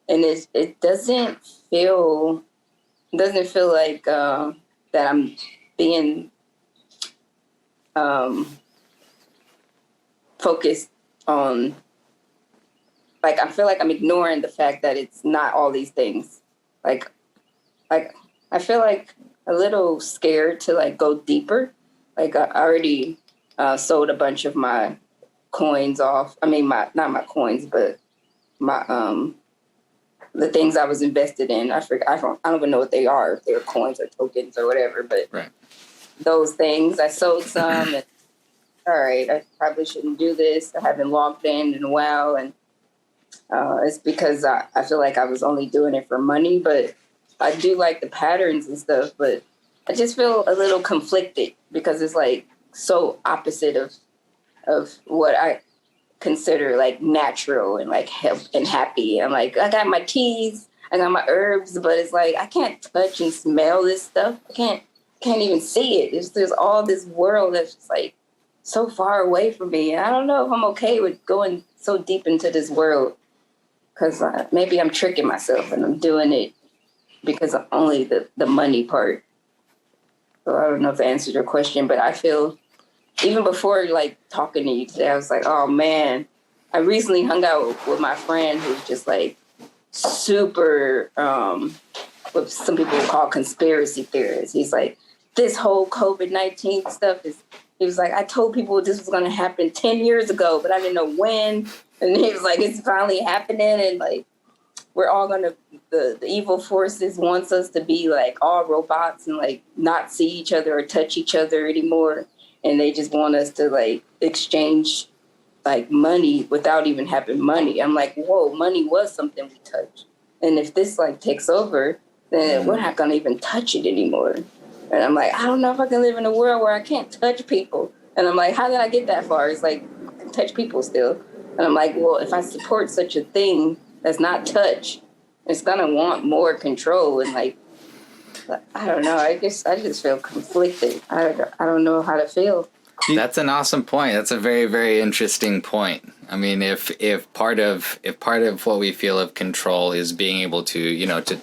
and it doesn't feel like that I'm being um, focused on. Like I feel like I'm ignoring the fact that it's not all these things. Like like I feel like a little scared to like go deeper. Like I already sold a bunch of my coins off. I mean, my not my coins, but my the things I was invested in. I don't even know what they are. If they're coins or tokens or whatever. But Right. those things, I sold some. And all right, I probably shouldn't do this. I haven't logged in a while, and it's because I feel like I was only doing it for money. But I do like the patterns and stuff. But I just feel a little conflicted because it's like so opposite of what I consider like natural and like health and happy. I'm like, I got my teas, I got my herbs, but it's like I can't touch and smell this stuff. I can't even see it. There's all this world that's just like so far away from me. And I don't know if I'm okay with going so deep into this world because maybe I'm tricking myself and I'm doing it because of only the money part. So I don't know if that answered your question, but I feel even before like talking to you today, I was like, oh man, I recently hung out with my friend who's just like super, what some people would call conspiracy theorists. He's like, this whole COVID-19 stuff he was like, I told people this was going to happen 10 years ago, but I didn't know when. And he was like, it's finally happening. And like, we're all going to, the evil forces wants us to be like all robots and like not see each other or touch each other anymore. And they just want us to like exchange like money without even having money. I'm like, whoa, money was something we touched. And if this like takes over, then we're not going to even touch it anymore. And I'm like, I don't know if I can live in a world where I can't touch people. And I'm like, how did I get that far? It's like, I can touch people still. And I'm like, well, if I support such a thing that's not touch, it's going to want more control. And like, I don't know. I just feel conflicted. I don't know how to feel. That's an awesome point. That's a very, very interesting point. I mean, if part of what we feel of control is being able to, to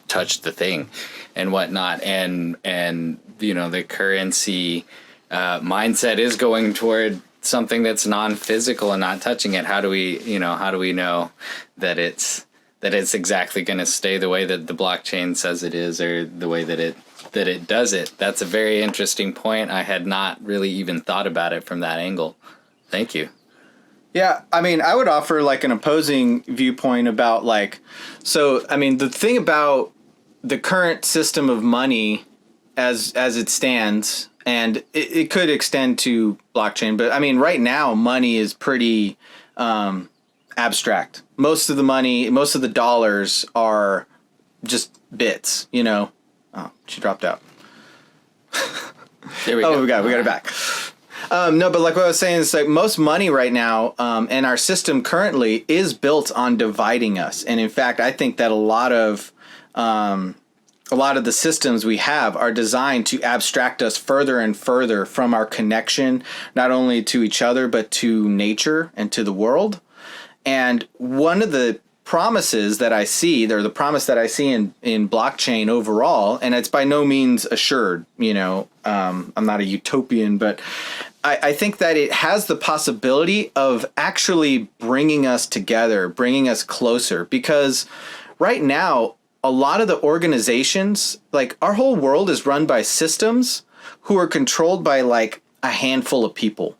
touch the thing and whatnot, and the currency mindset is going toward something that's non-physical and not touching it. How do we know that it's exactly going to stay the way that the blockchain says it is, or the way that it does it? That's a very interesting point. I had not really even thought about it from that angle. Thank you. Yeah, I mean, I would offer like an opposing viewpoint about the thing about the current system of money as it stands, and it could extend to blockchain, but I mean, right now, money is pretty abstract. Most of the dollars are just bits, Oh, she dropped out. There we go. We got it back. No, but like what I was saying is like most money right now, and our system currently is built on dividing us. And in fact, I think that a lot of the systems we have are designed to abstract us further and further from our connection, not only to each other, but to nature and to the world. And one of the promises that I see, or the promise that I see in blockchain overall, and it's by no means assured, I'm not a utopian, but I think that it has the possibility of actually bringing us together, bringing us closer, because right now, a lot of the organizations, like our whole world is run by systems who are controlled by like a handful of people.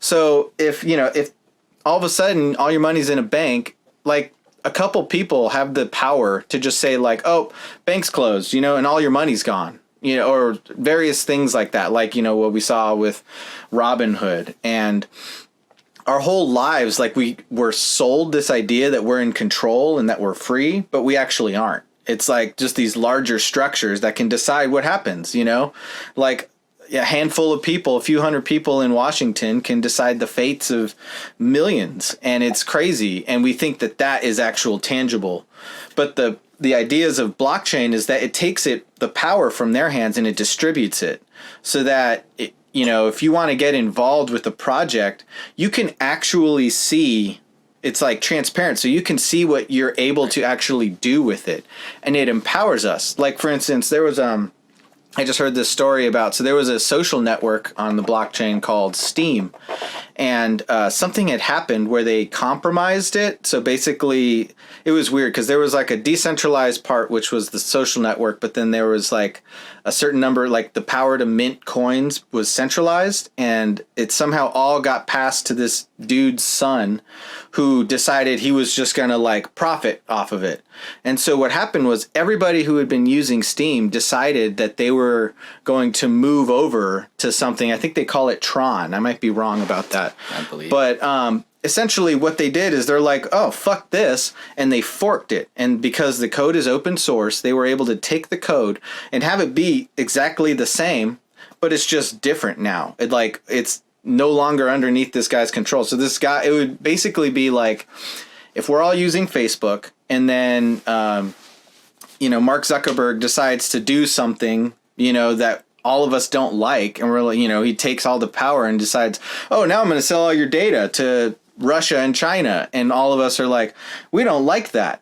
So if all of a sudden all your money's in a bank, like a couple people have the power to just say like, oh, bank's closed, and all your money's gone, or various things like that. Like, what we saw with Robinhood, and our whole lives, like we were sold this idea that we're in control and that we're free, but we actually aren't. It's like just these larger structures that can decide what happens, like a handful of people, a few hundred people in Washington can decide the fates of millions. And it's crazy. And we think that that is actual tangible. But the ideas of blockchain is that it takes the power from their hands and it distributes it so that, if you want to get involved with the project, you can actually see it's like transparent, so you can see what you're able to actually do with it, and it empowers us. Like, for instance, there was I just heard this story about, so there was a social network on the blockchain called Steam, and something had happened where they compromised it. So basically, it was weird because there was like a decentralized part, which was the social network, but then there was like a certain number, like the power to mint coins was centralized, and it somehow all got passed to this dude's son, who decided he was just going to like profit off of it. And so what happened was everybody who had been using Steam decided that they were going to move over to something. I think they call it Tron. I might be wrong about that. I believe. But essentially what they did is they're like, oh, fuck this. And they forked it. And because the code is open source, they were able to take the code and have it be exactly the same, but it's just different now. It's no longer underneath this guy's control. So this guy, it would basically be like, if we're all using Facebook and then, Mark Zuckerberg decides to do something, that all of us don't like, and we're like, he takes all the power and decides, oh, now I'm going to sell all your data to Russia and China. And all of us are like, we don't like that.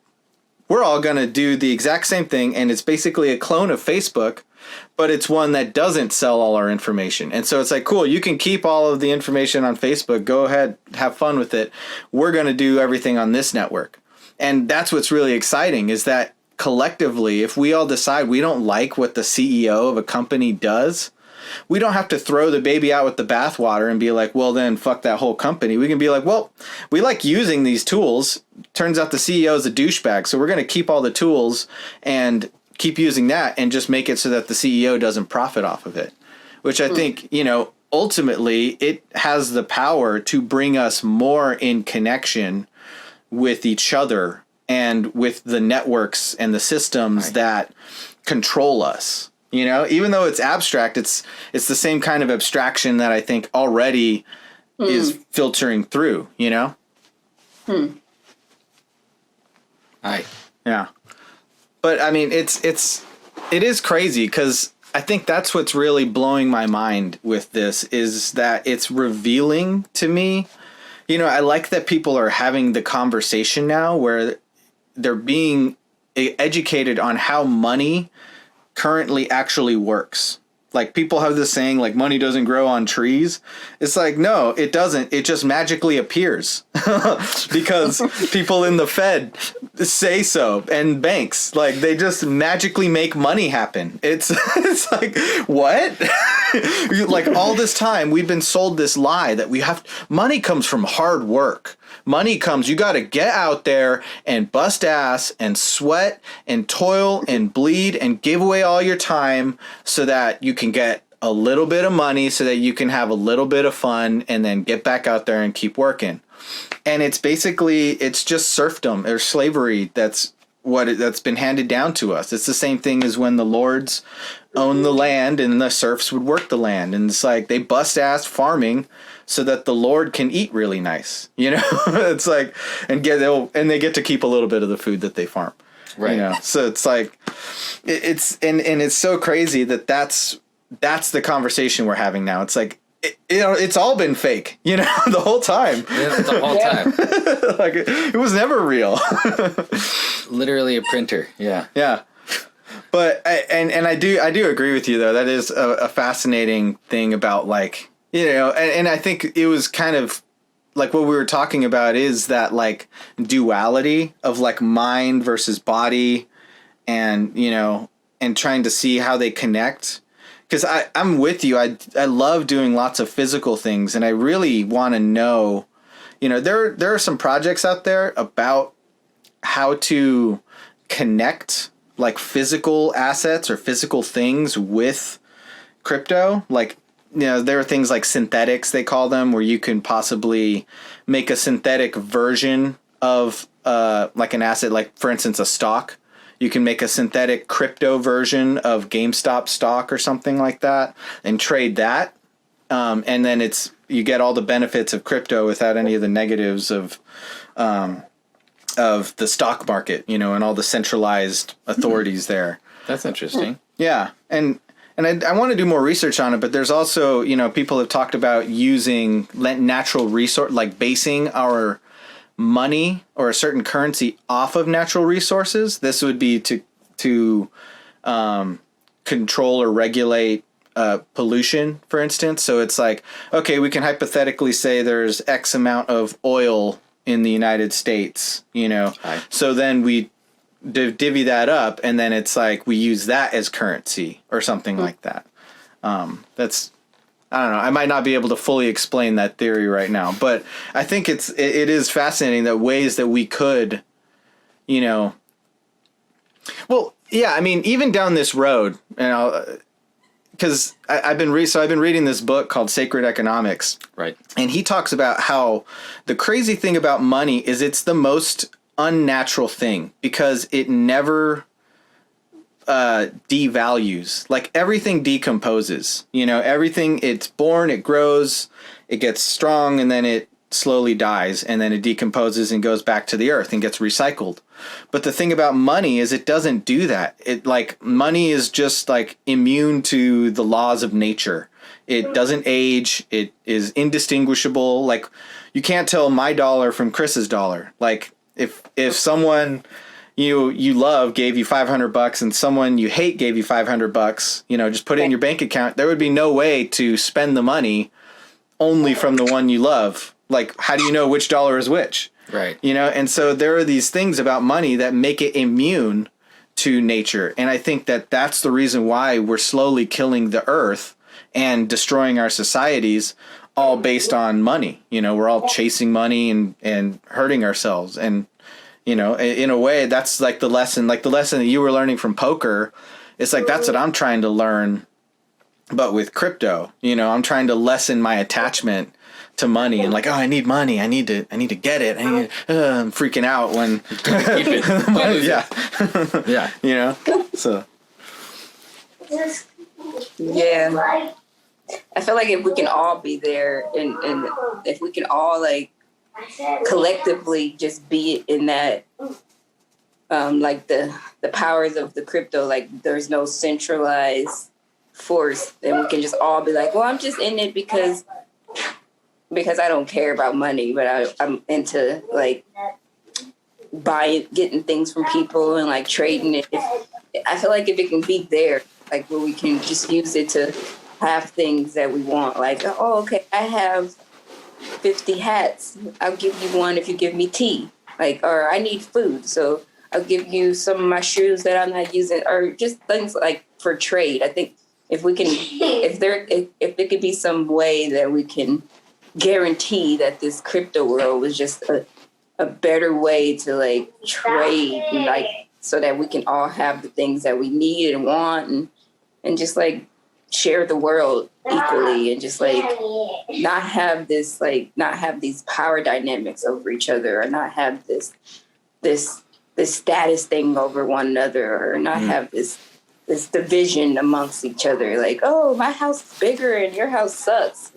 We're all going to do the exact same thing. And it's basically a clone of Facebook, but it's one that doesn't sell all our information. And so it's like, cool, you can keep all of the information on Facebook. Go ahead, have fun with it. We're going to do everything on this network. And that's what's really exciting, is that collectively, if we all decide we don't like what the CEO of a company does, we don't have to throw the baby out with the bathwater and be like, well, then fuck that whole company. We can be like, well, we like using these tools. Turns out the CEO is a douchebag. So we're going to keep all the tools and keep using that and just make it so that the CEO doesn't profit off of it, which I think, ultimately it has the power to bring us more in connection with each other and with the networks and the systems that control us. Even though it's abstract, it's the same kind of abstraction that I think already is filtering through, Hi. Yeah. But I mean, it is crazy, because I think that's what's really blowing my mind with this, is that it's revealing to me. I like that people are having the conversation now where they're being educated on how money currently actually works. Like, people have this saying, like, money doesn't grow on trees. It's like, no, it doesn't. It just magically appears because people in the Fed say so, and banks, like, they just magically make money happen. It's like, what? Like, all this time we've been sold this lie that money comes from hard work. Money comes, you got to get out there and bust ass and sweat and toil and bleed and give away all your time so that you can get a little bit of money, so that you can have a little bit of fun and then get back out there and keep working. And it's just serfdom or slavery. That's that's been handed down to us. It's the same thing as when the lords owned the land and the serfs would work the land. And it's like they bust ass farming so that the lord can eat really nice. It's like, and they get to keep a little bit of the food that they farm. Right. So it's like, it's so crazy that's the conversation we're having now. It's like, it's all been fake, the whole time. Yeah, the whole time. Like, it was never real. Literally a printer. Yeah. Yeah. But I do agree with you, though. That is a fascinating thing about, like, and I think it was kind of like what we were talking about, is that, like, duality of, like, mind versus body, and and trying to see how they connect. Because I'm with you. I love doing lots of physical things, and I really want to know, there are some projects out there about how to connect, like, physical assets or physical things with crypto. Like, there are things like synthetics, they call them, where you can possibly make a synthetic version of like an asset, like, for instance, a stock. You can make a synthetic crypto version of GameStop stock or something like that and trade that. And then you get all the benefits of crypto without any of the negatives of the stock market, and all the centralized authorities there. That's interesting. Yeah. And I want to do more research on it, but there's also, people have talked about using natural resource, like basing our money or a certain currency off of natural resources. This would be to control or regulate pollution, for instance. So it's like, okay, we can hypothetically say there's X amount of oil in the United States, Right. So then we divvy that up, and then it's like we use that as currency or something like that. That's, I don't know. I might not be able to fully explain that theory right now, but I think it is fascinating that ways that we could, well, yeah, I mean, even down this road, because I've been reading this book called Sacred Economics. Right. And he talks about how the crazy thing about money is it's the most unnatural thing because it never devalues. Like everything decomposes, everything, it's born, it grows, it gets strong, and then it slowly dies, and then it decomposes and goes back to the earth and gets recycled. But the thing about money is it doesn't do that. Money is just like immune to the laws of nature. It doesn't age. It is indistinguishable. Like you can't tell my dollar from Chris's dollar. Like if someone you love gave you $500 and someone you hate gave you $500, just put it in your bank account, there would be no way to spend the money only from the one you love. Like, how do you know which dollar is which? Right. And so there are these things about money that make it immune to nature. And I think that that's the reason why we're slowly killing the earth and destroying our societies, all based on money. We're all chasing money and hurting ourselves. And, in a way, that's like the lesson that you were learning from poker. It's like, that's what I'm trying to learn. But with crypto, I'm trying to lessen my attachment to money and like, oh, I need money. I need to get it. I'm freaking out when, Yeah. So. Yeah. I feel like if we can all be there and if we can all like collectively just be in that, like the powers of the crypto, like there's no centralized force, and we can just all be like, well, I'm just in it because I don't care about money, but I'm into like getting things from people and like trading it. I feel like if it can be there, like where we can just use it to have things that we want, like, oh, okay, I have 50 hats. I'll give you one if you give me tea. Like, or I need food, so I'll give you some of my shoes that I'm not using, or just things like for trade. I think if we can, if there could be some way that we can guarantee that this crypto world was just a better way to like trade, and, like, so that we can all have the things that we need and want, and just like share the world equally, and just like not have these power dynamics over each other, or not have this status thing over one another, or not have this division amongst each other. Like, oh, my house is bigger and your house sucks.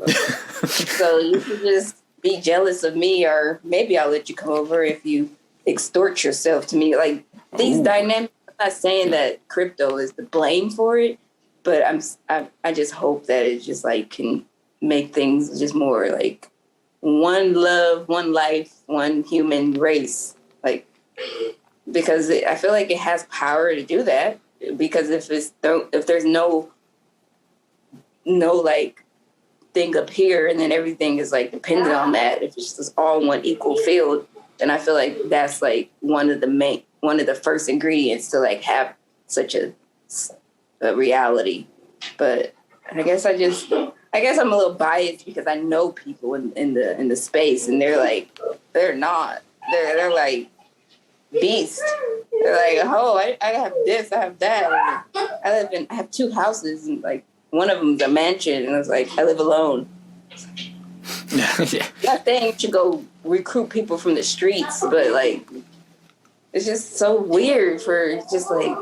So you can just be jealous of me, or maybe I'll let you come over if you extort yourself to me. Like these dynamics, I'm not saying that crypto is the blame for it, but I just hope that it just like can make things just more like one love, one life, one human race. Like, because I feel like it has power to do that. Because if there's no like thing up here, and then everything is like dependent on that, if it's just all one equal field, then I feel like that's like one of the first ingredients to like have such a reality. But I guess I'm a little biased because I know people in the space, and they're like beast. They're like, oh, I have this, I have that. I have 2 houses, and like one of them's a mansion, and I was like, I live alone. Yeah. Not saying you should go recruit people from the streets, but like it's just so weird for just like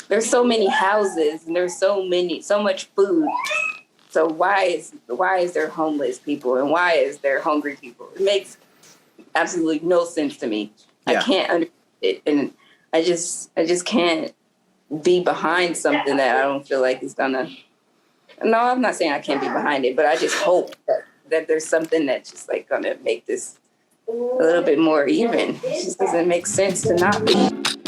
there's so many houses and there's so much food. So why is there homeless people and why is there hungry people? It makes absolutely no sense to me. Yeah. I can't understand it, and I just can't be behind something that I don't feel like is gonna. No, I'm not saying I can't be behind it, but I just hope that there's something that's just like gonna make this a little bit more even. It just doesn't make sense to not be.